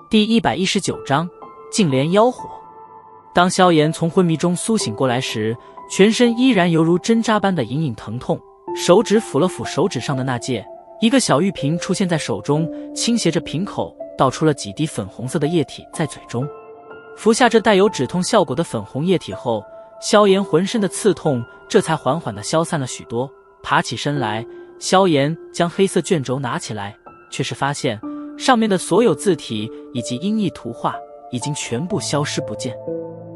第119章净莲妖火。当萧炎从昏迷中苏醒过来时，全身依然犹如针扎般的隐隐疼痛，手指抚了抚手指上的那戒，一个小玉瓶出现在手中，倾斜着瓶口倒出了几滴粉红色的液体在嘴中。服下这带有止痛效果的粉红液体后，萧炎浑身的刺痛这才缓缓地消散了许多。爬起身来，萧炎将黑色卷轴拿起来，却是发现上面的所有字体以及音译图画已经全部消失不见。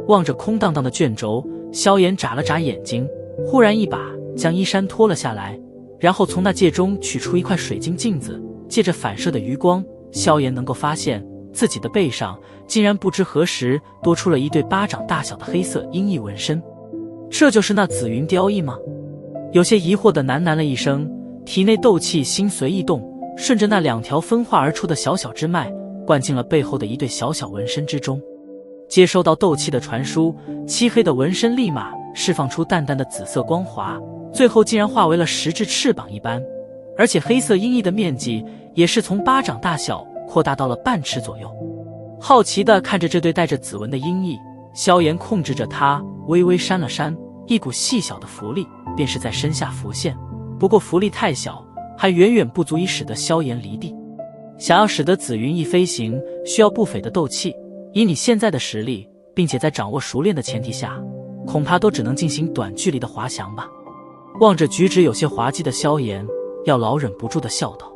望着空荡荡的卷轴，萧炎眨了眨眼睛，忽然一把将衣衫脱了下来，然后从那戒中取出一块水晶镜子，借着反射的余光，萧炎能够发现自己的背上竟然不知何时多出了一对巴掌大小的黑色音译纹身。这就是那紫云雕翼吗？有些疑惑地喃喃了一声，体内斗气心随意动，顺着那2条分化而出的小小支脉，灌进了背后的一对小小纹身之中。接收到斗气的传输，漆黑的纹身立马释放出淡淡的紫色光华，最后竟然化为了10只翅膀一般，而且黑色音译的面积也是从巴掌大小扩大到了半尺左右。好奇地看着这对带着紫纹的音译，萧炎控制着它微微扇了扇，一股细小的符力便是在身下浮现，不过符力太小，还远远不足以使得萧炎离地。想要使得紫云翼飞行，需要不菲的斗气，以你现在的实力，并且在掌握熟练的前提下，恐怕都只能进行短距离的滑翔吧。望着举止有些滑稽的萧炎，药老忍不住的笑道。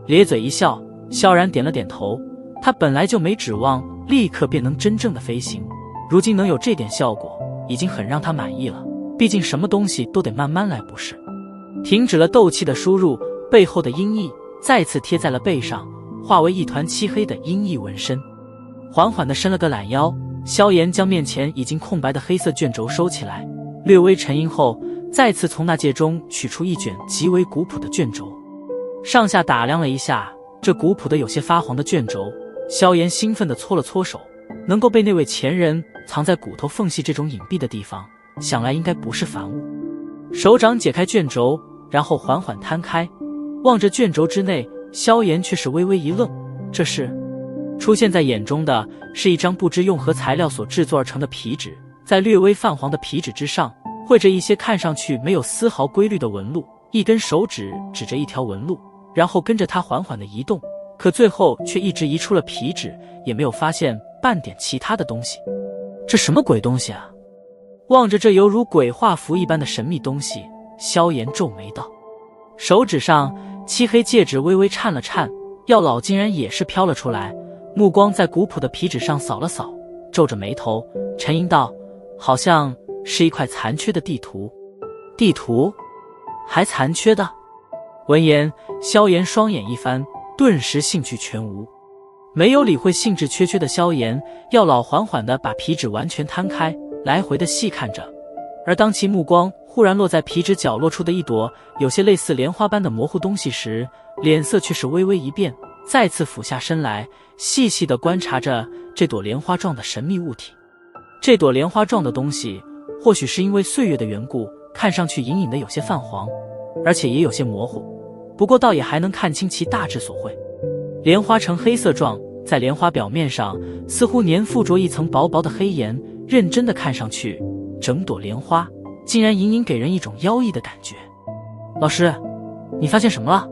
咧嘴一笑，萧然点了点头，他本来就没指望立刻便能真正的飞行，如今能有这点效果，已经很让他满意了，毕竟什么东西都得慢慢来不是。停止了斗气的输入，背后的音译再次贴在了背上，化为一团漆黑的音译纹身。缓缓地伸了个懒腰，萧炎将面前已经空白的黑色卷轴收起来，略微沉吟后，再次从那戒中取出一卷极为古朴的卷轴。上下打量了一下这古朴的有些发黄的卷轴，萧炎兴奋地搓了搓手，能够被那位前人藏在骨头缝隙这种隐蔽的地方，想来应该不是凡物。手掌解开卷轴，然后缓缓摊开，望着卷轴之内，萧炎却是微微一愣，这是出现在眼中的是一张不知用何材料所制作而成的皮纸，在略微泛黄的皮纸之上绘着一些看上去没有丝毫规律的纹路，一根手指指着一条纹路，然后跟着它缓缓地移动，可最后却一直移出了皮纸，也没有发现半点其他的东西。这什么鬼东西啊？望着这犹如鬼画符一般的神秘东西，萧炎皱眉道。手指上漆黑戒指微微颤了颤，药老竟然也是飘了出来，目光在古朴的皮纸上扫了扫，皱着眉头沉吟道，好像是一块残缺的地图。地图？还残缺的？闻言，萧炎双眼一翻，顿时兴趣全无。没有理会兴致缺缺的萧炎，药老缓缓地把皮纸完全摊开，来回地细看着。而当其目光忽然落在皮纸角落处的一朵有些类似莲花般的模糊东西时，脸色却是微微一变，再次俯下身来，细细地观察着这朵莲花状的神秘物体。这朵莲花状的东西，或许是因为岁月的缘故，看上去隐隐的有些泛黄，而且也有些模糊，不过倒也还能看清其大致所绘。莲花呈黑色状，在莲花表面上似乎粘附着一层薄薄的黑岩，认真地看上去，整朵莲花竟然隐隐给人一种妖异的感觉。老师，你发现什么了？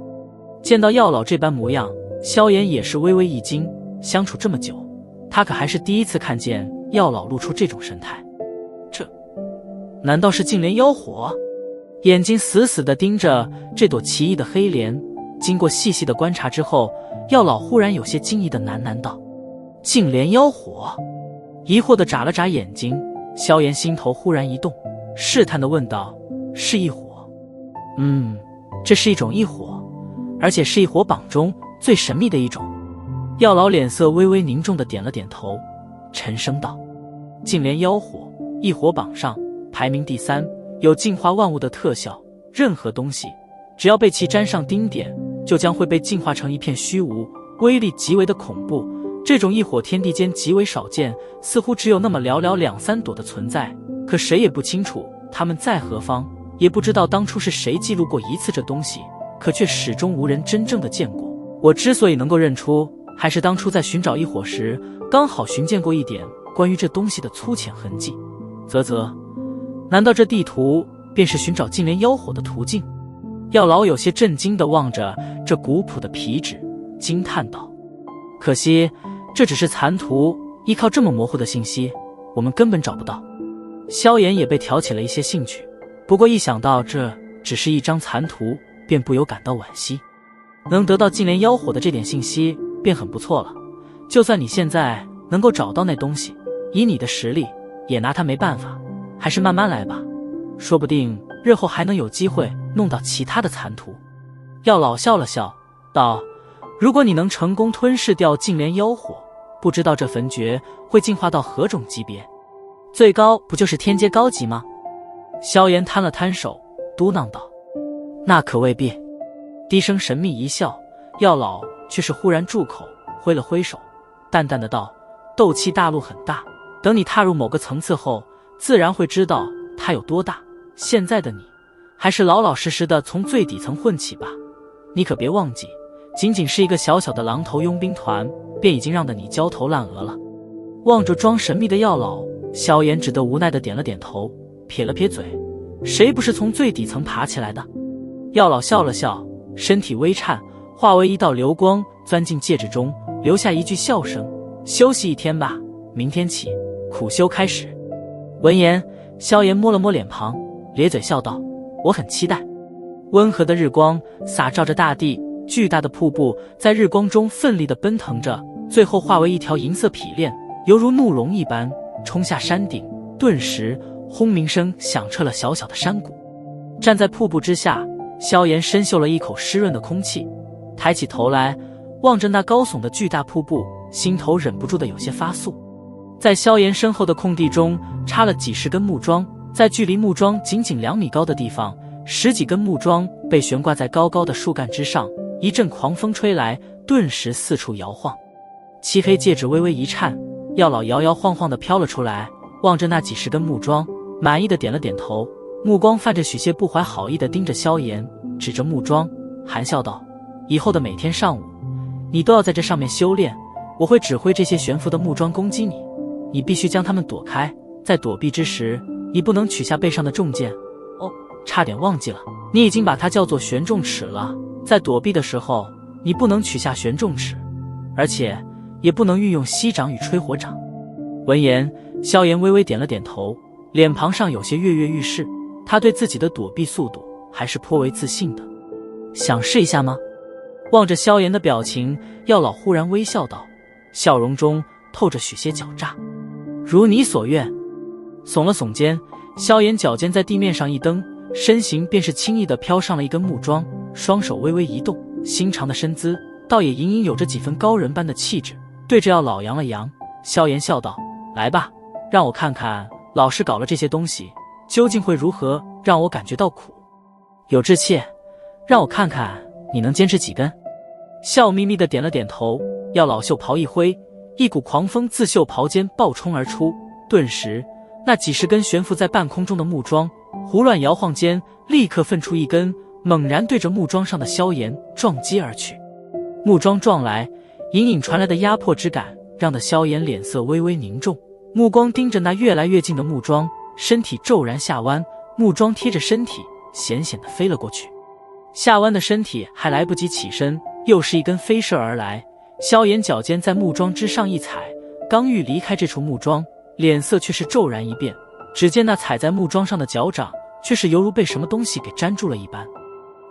见到药老这般模样，萧炎也是微微一惊，相处这么久，他可还是第一次看见药老露出这种神态。这难道是净莲妖火？眼睛死死地盯着这朵奇异的黑莲，经过细细的观察之后，药老忽然有些惊异地喃喃道，净莲妖火？疑惑地眨了眨眼睛，萧炎心头忽然一动，试探地问道，是异火？这是一种异火，而且是异火榜中最神秘的一种。药老脸色微微凝重地点了点头，沉声道，净莲妖火异火榜上排名第3，有净化万物的特效，任何东西只要被其沾上丁点，就将会被净化成一片虚无，威力极为的恐怖。这种异火天地间极为少见，似乎只有那么寥寥2、3朵的存在，可谁也不清楚它们在何方，也不知道当初是谁记录过一次这东西，可却始终无人真正的见过。我之所以能够认出，还是当初在寻找异火时刚好寻见过一点关于这东西的粗浅痕迹？难道这地图便是寻找净莲妖火的途径？药老有些震惊地望着这古朴的皮纸，惊叹道：可惜这只是残图，依靠这么模糊的信息，我们根本找不到。萧炎也被挑起了一些兴趣，不过一想到这只是一张残图，便不由感到惋惜。能得到净莲妖火的这点信息便很不错了，就算你现在能够找到那东西，以你的实力也拿它没办法，还是慢慢来吧，说不定日后还能有机会弄到其他的残图。药老笑了笑道：如果你能成功吞噬掉净莲妖火，不知道这焚诀会进化到何种级别？最高不就是天阶高级吗？萧炎摊了摊手，嘟囔道：那可未必。低声神秘一笑，药老却是忽然住口，挥了挥手，淡淡的道：斗气大陆很大，等你踏入某个层次后，自然会知道它有多大。现在的你还是老老实实的从最底层混起吧。你可别忘记，仅仅是一个小小的狼头佣兵团，便已经让得你焦头烂额了。望着装神秘的药老，萧炎只得无奈的点了点头，撇了撇嘴：谁不是从最底层爬起来的？药老笑了笑，身体微颤，化为一道流光钻进戒指中，留下一句笑声：休息一天吧，明天起苦修开始。闻言，萧炎摸了摸脸庞，咧嘴笑道：我很期待。温和的日光洒照着大地，巨大的瀑布在日光中奋力地奔腾着，最后化为一条银色匹链，犹如怒龙一般冲下山顶，顿时轰鸣声响彻了小小的山谷。站在瀑布之下，萧炎深嗅了一口湿润的空气，抬起头来望着那高耸的巨大瀑布，心头忍不住的有些发酥。在萧炎身后的空地中插了几十根木桩，在距离木桩仅仅2米高的地方，10几根木桩被悬挂在高高的树干之上，一阵狂风吹来，顿时四处摇晃。漆黑戒指微微一颤，药老摇摇晃晃地飘了出来，望着那几十根木桩，满意的点了点头，目光泛着许些不怀好意地盯着萧炎，指着木桩含笑道：以后的每天上午，你都要在这上面修炼，我会指挥这些悬浮的木桩攻击你，你必须将它们躲开，在躲避之时，你不能取下背上的重剑。哦，差点忘记了，你已经把它叫做玄重尺了，在躲避的时候，你不能取下玄重尺，而且也不能运用息掌与吹火掌。闻言，萧炎微微点了点头，脸庞上有些跃跃欲试，他对自己的躲避速度还是颇为自信的。想试一下吗？望着萧炎的表情，药老忽然微笑道，笑容中透着许些狡诈。如你所愿。耸了耸肩，萧炎脚尖在地面上一蹬，身形便是轻易地飘上了一根木桩，双手微微一动，心长的身姿倒也隐隐有着几分高人般的气质，对着药老扬了扬。萧炎笑道：来吧，让我看看老师搞了这些东西究竟会如何让我感觉到苦。有志气，让我看看你能坚持几根。笑眯眯地点了点头，药老袖袍一挥，一股狂风自袖袍间暴冲而出，顿时那几十根悬浮在半空中的木桩胡乱摇晃间，立刻分出一根，猛然对着木桩上的萧炎撞击而去。木桩撞来，隐隐传来的压迫之感让得萧炎脸色微微凝重，目光盯着那越来越近的木桩，身体骤然下弯，木桩贴着身体险险地飞了过去。下弯的身体还来不及起身，又是一根飞射而来，萧炎脚尖在木桩之上一踩，刚欲离开这处木桩，脸色却是骤然一变，只见那踩在木桩上的脚掌却是犹如被什么东西给粘住了一般。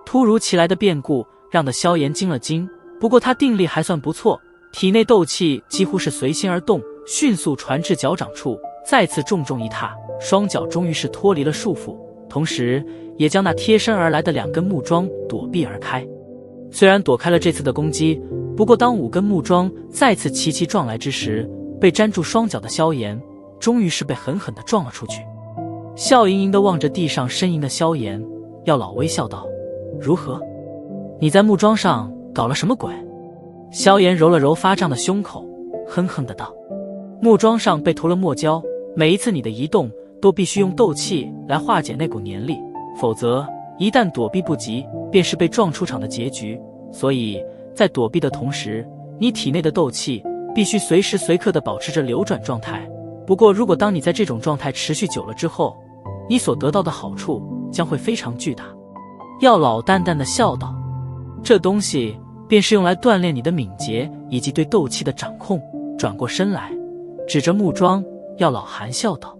突如其来的变故让得萧炎惊了惊，不过他定力还算不错，体内斗气几乎是随心而动，迅速传至脚掌处，再次重重一踏，双脚终于是脱离了束缚，同时也将那贴身而来的2根木桩躲避而开。虽然躲开了这次的攻击，不过当5根木桩再次齐齐撞来之时，被粘住双脚的萧炎终于是被狠狠地撞了出去。笑盈盈地望着地上呻吟的萧炎，药老微笑道：如何？你在木桩上搞了什么鬼？萧炎揉了揉发胀的胸口，哼哼地道：木桩上被涂了墨胶，每一次你的移动都必须用斗气来化解那股黏力，否则一旦躲避不及，便是被撞出场的结局。所以在躲避的同时，你体内的斗气必须随时随刻地保持着流转状态。不过，如果当你在这种状态持续久了之后，你所得到的好处将会非常巨大。药老淡淡地笑道：“这东西便是用来锻炼你的敏捷以及对斗气的掌控。”转过身来，指着木桩，药老含笑道：“